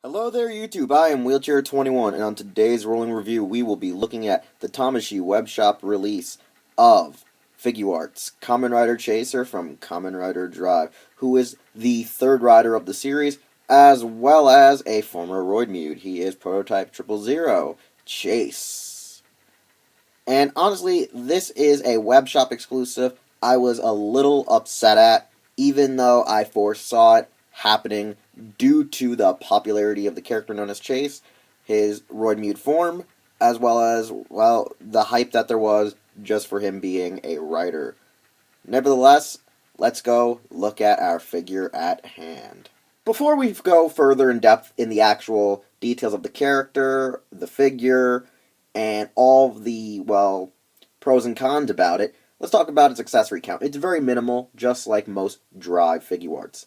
Hello there YouTube, I am Wheelchair21 and on today's rolling review we will be looking at the Tamashii Web Shop release of Figuarts Kamen Rider Chaser from Kamen Rider Drive, who is the third rider of the series, as well as a former Roidmude. He is Prototype 000 Chase. And honestly, this is a web shop exclusive I was a little upset at, even though I foresaw it happening due to the popularity of the character known as Chase, his Roidmude form, as well as, well, the hype that there was just for him being a writer. Nevertheless, let's go look at our figure at hand. Before we go further in depth in the actual details of the character, the figure, and all the, well, pros and cons about it, let's talk about its accessory count. It's very minimal, just like most Drive Figuarts.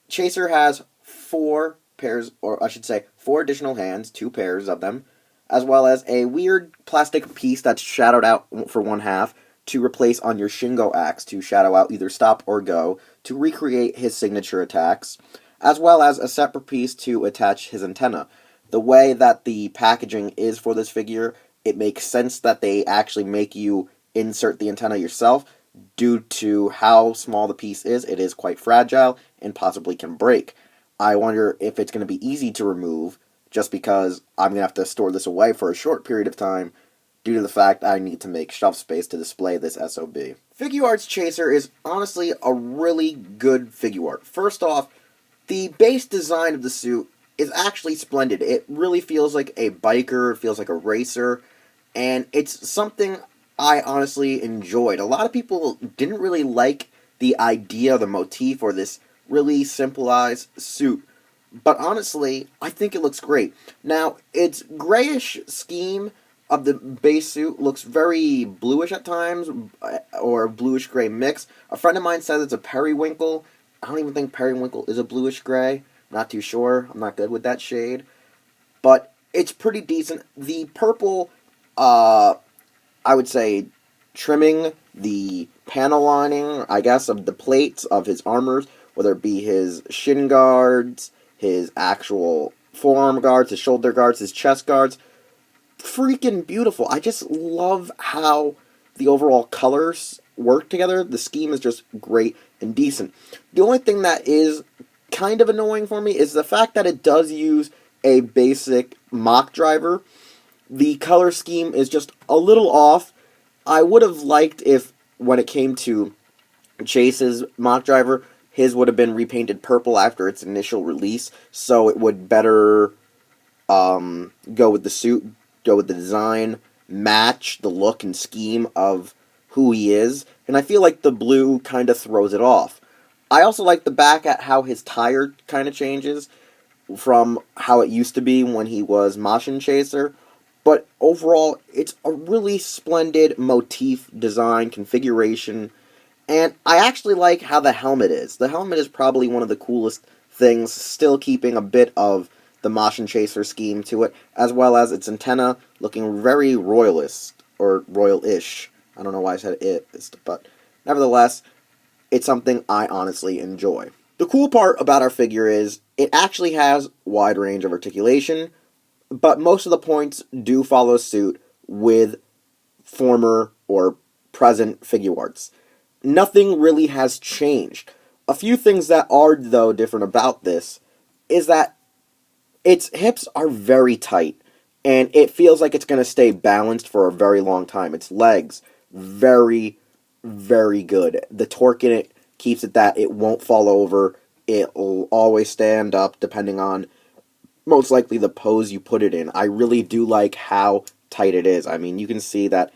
Chaser has 4 pairs, or I should say 4 additional hands, 2 pairs of them, as well as a weird plastic piece that's shadowed out for one half to replace on your Shingo axe to shadow out either stop or go to recreate his signature attacks, as well as a separate piece to attach his antenna. The way that the packaging is for this figure, it makes sense that they actually make you insert the antenna yourself. Due to how small the piece is, it is quite fragile and possibly can break. I wonder if it's going to be easy to remove, just because I'm going to have to store this away for a short period of time due to the fact I need to make shelf space to display this SOB. Figuarts Chaser is honestly a really good Figuart. First off, the base design of the suit is actually splendid. It really feels like a biker, it feels like a racer, and it's something I honestly enjoyed. A lot of people didn't really like the idea, the motif, or this really simplified suit. But honestly, I think it looks great. Now, its grayish scheme of the base suit looks very bluish at times, or bluish-gray mix. A friend of mine says it's a periwinkle. I don't even think periwinkle is a bluish-gray. I'm not too sure. I'm not good with that shade. But it's pretty decent. The purple, I would say, trimming the panel lining, I guess, of the plates of his armors, whether it be his shin guards, his actual forearm guards, his shoulder guards, his chest guards. Freaking beautiful. I just love how the overall colors work together. The scheme is just great and decent. The only thing that is kind of annoying for me is the fact that it does use a basic mock driver. The color scheme is just a little off. I would have liked if, when it came to Chase's mock driver, his would have been repainted purple after its initial release, so it would better go with the suit, go with the design, match the look and scheme of who he is, and I feel like the blue kind of throws it off. I also like the back at how his tire kind of changes from how it used to be when he was Mashin Chaser. But overall, it's a really splendid motif, design, configuration, and I actually like how the helmet is. The helmet is probably one of the coolest things, still keeping a bit of the Mashin Chaser scheme to it, as well as its antenna looking very royalist, or royal-ish. I don't know why I said it, but nevertheless, it's something I honestly enjoy. The cool part about our figure is it actually has wide range of articulation, but most of the points do follow suit with former or present Figuarts. Nothing really has changed. A few things that are, though, different about this is that its hips are very tight, and it feels like it's going to stay balanced for a very long time. Its legs, very, very good. The torque in it keeps it that it won't fall over. It'll always stand up depending on most likely the pose you put it in. I really do like how tight it is. I mean, you can see that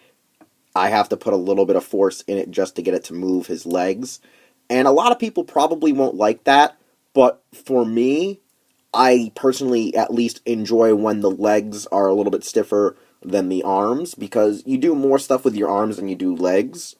I have to put a little bit of force in it just to get it to move his legs. And a lot of people probably won't like that, but for me, I personally at least enjoy when the legs are a little bit stiffer than the arms, because you do more stuff with your arms than you do legs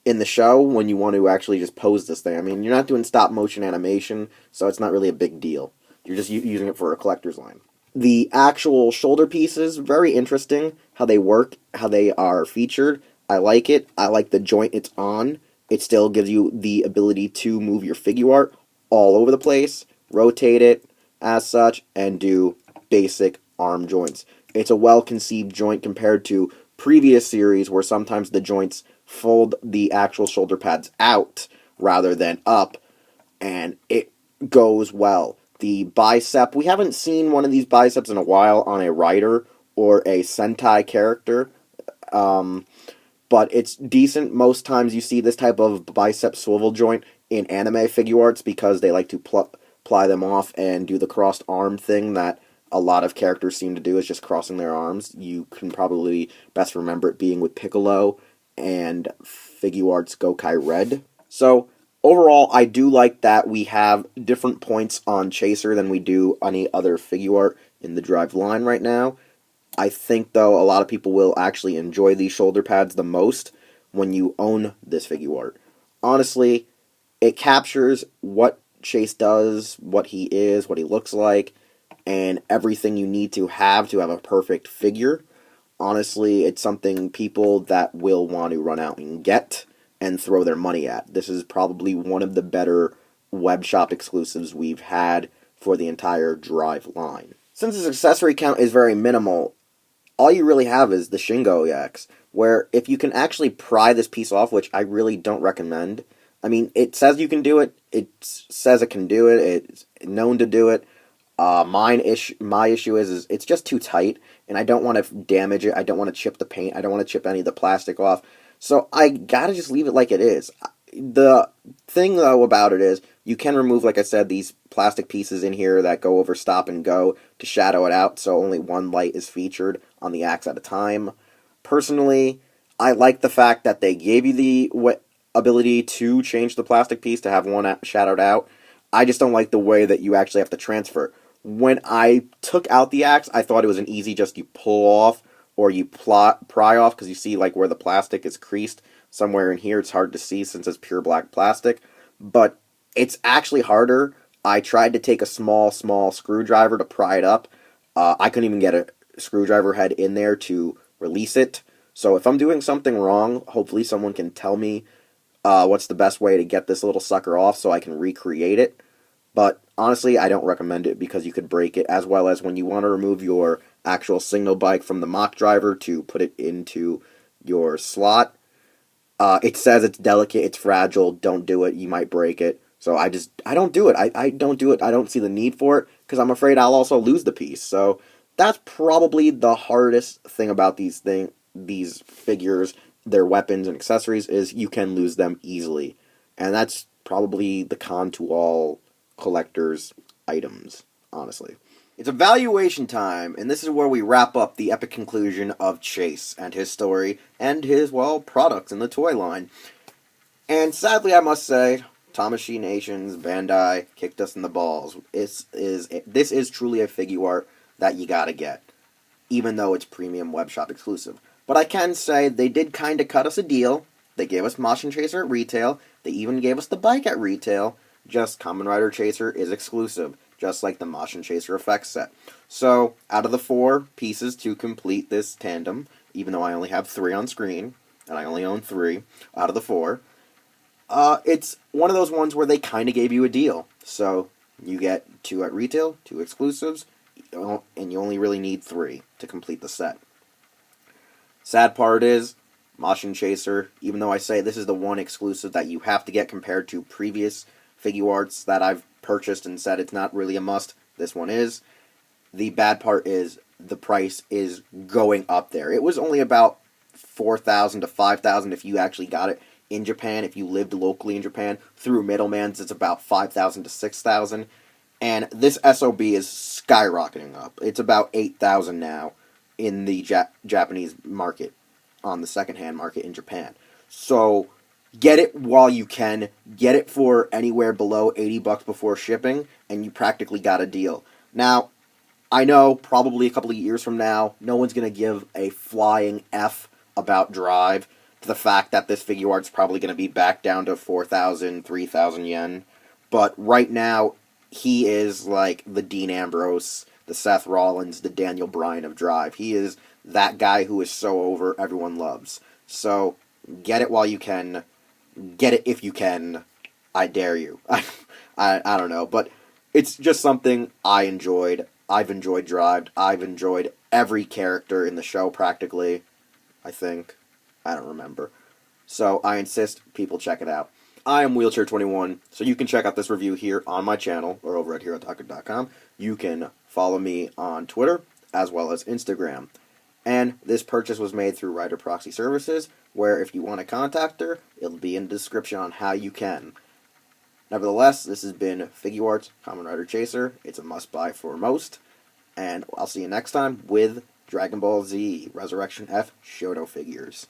in the show when you want to actually just pose this thing. I mean, you're not doing stop motion animation, so it's not really a big deal. You're just using it for a collector's line. The actual shoulder pieces, very interesting. How they work, how they are featured. I like it. I like the joint it's on. It still gives you the ability to move your Figuart all over the place, rotate it, as such and do basic arm joints. It's a well-conceived joint compared to previous series where sometimes the joints fold the actual shoulder pads out rather than up, and it goes well. The bicep, we haven't seen one of these biceps in a while on a Rider or a Sentai character, but it's decent. Most times you see this type of bicep swivel joint in anime Figuarts because they like to ply them off and do the crossed arm thing that a lot of characters seem to do, is just crossing their arms. You can probably best remember it being with Piccolo and Figuarts Gokai Red. So, overall, I do like that we have different points on Chaser than we do any other Figuart in the Drive line right now. I think, though, a lot of people will actually enjoy these shoulder pads the most when you own this Figuart. Honestly, it captures what Chase does, what he is, what he looks like, and everything you need to have a perfect figure. Honestly, it's something people that will want to run out and get and throw their money at. This is probably one of the better web shop exclusives we've had for the entire Drive line. Since its accessory count is very minimal, all you really have is the Shingo EX, where if you can actually pry this piece off, which I really don't recommend. I mean, it says you can do it, it says it can do it, it's known to do it. My issue is it's just too tight, and I don't want to damage it, I don't want to chip the paint, I don't want to chip any of the plastic off, so I gotta just leave it like it is. The thing, though, about it is, you can remove, like I said, these plastic pieces in here that go over stop and go to shadow it out, so only one light is featured on the axe at a time. Personally, I like the fact that they gave you the ability to change the plastic piece to have one shadowed out. I just don't like the way that you actually have to transfer. When I took out the axe, I thought it was an easy just you pull off or you pry off, because you see like where the plastic is creased somewhere in here. It's hard to see since it's pure black plastic, but it's actually harder. I tried to take a small screwdriver to pry it up. I couldn't even get a screwdriver head in there to release it. So if I'm doing something wrong, hopefully someone can tell me what's the best way to get this little sucker off so I can recreate it. But honestly, I don't recommend it because you could break it, as well as when you want to remove your actual signal bike from the mock driver to put it into your slot. It says it's delicate, it's fragile, don't do it, you might break it. So I don't do it. I don't do it. I don't see the need for it because I'm afraid I'll also lose the piece. So that's probably the hardest thing about these figures, their weapons and accessories, is you can lose them easily. And that's probably the con to all collectors' items, honestly. It's evaluation time, and this is where we wrap up the epic conclusion of Chase and his story and his, well, products in the toy line. And sadly, I must say, Tamashii Nations, Bandai, kicked us in the balls. This is truly a Figuart that you gotta get, even though it's premium web shop exclusive. But I can say they did kind of cut us a deal. They gave us Motion Chaser at retail. They even gave us the bike at retail. Just Kamen Rider Chaser is exclusive, just like the Motion Chaser effects set. So, out of the 4 pieces to complete this tandem, even though I only have 3 on screen, and I only own 3 out of the 4, it's one of those ones where they kind of gave you a deal. So, you get 2 at retail, 2 exclusives, and you only really need 3 to complete the set. Sad part is, Motion Chaser, even though I say this is the one exclusive that you have to get compared to previous Figuarts that I've purchased and said it's not really a must, this one is. The bad part is the price is going up there. It was only about $4,000 to $5,000 if you actually got it in Japan. If you lived locally in Japan, through middlemans, it's about $5,000 to $6,000. And this SOB is skyrocketing up. It's about $8,000 now in the Japanese market, on the secondhand market in Japan. So get it while you can. Get it for anywhere below $80 before shipping, and you practically got a deal. Now, I know probably a couple of years from now, no one's going to give a flying F about Drive to the fact that this Figuart's probably going to be back down to 4,000, 3,000 yen. But right now, he is like the Dean Ambrose, the Seth Rollins, the Daniel Bryan of Drive. He is that guy who is so over, everyone loves. So, get it while you can. Get it if you can. I dare you. I don't know. But it's just something I enjoyed. I've enjoyed Drive. I've enjoyed every character in the show practically, I think. I don't remember. So I insist people check it out. I am Wheelchair21, so you can check out this review here on my channel or over at HeroTaka.com. You can follow me on Twitter as well as Instagram. And this purchase was made through Rider Proxy Services, where if you want to contact her, it'll be in the description on how you can. Nevertheless, this has been Figuarts Kamen Rider Chaser. It's a must-buy for most. And I'll see you next time with Dragon Ball Z Resurrection F Shoto figures.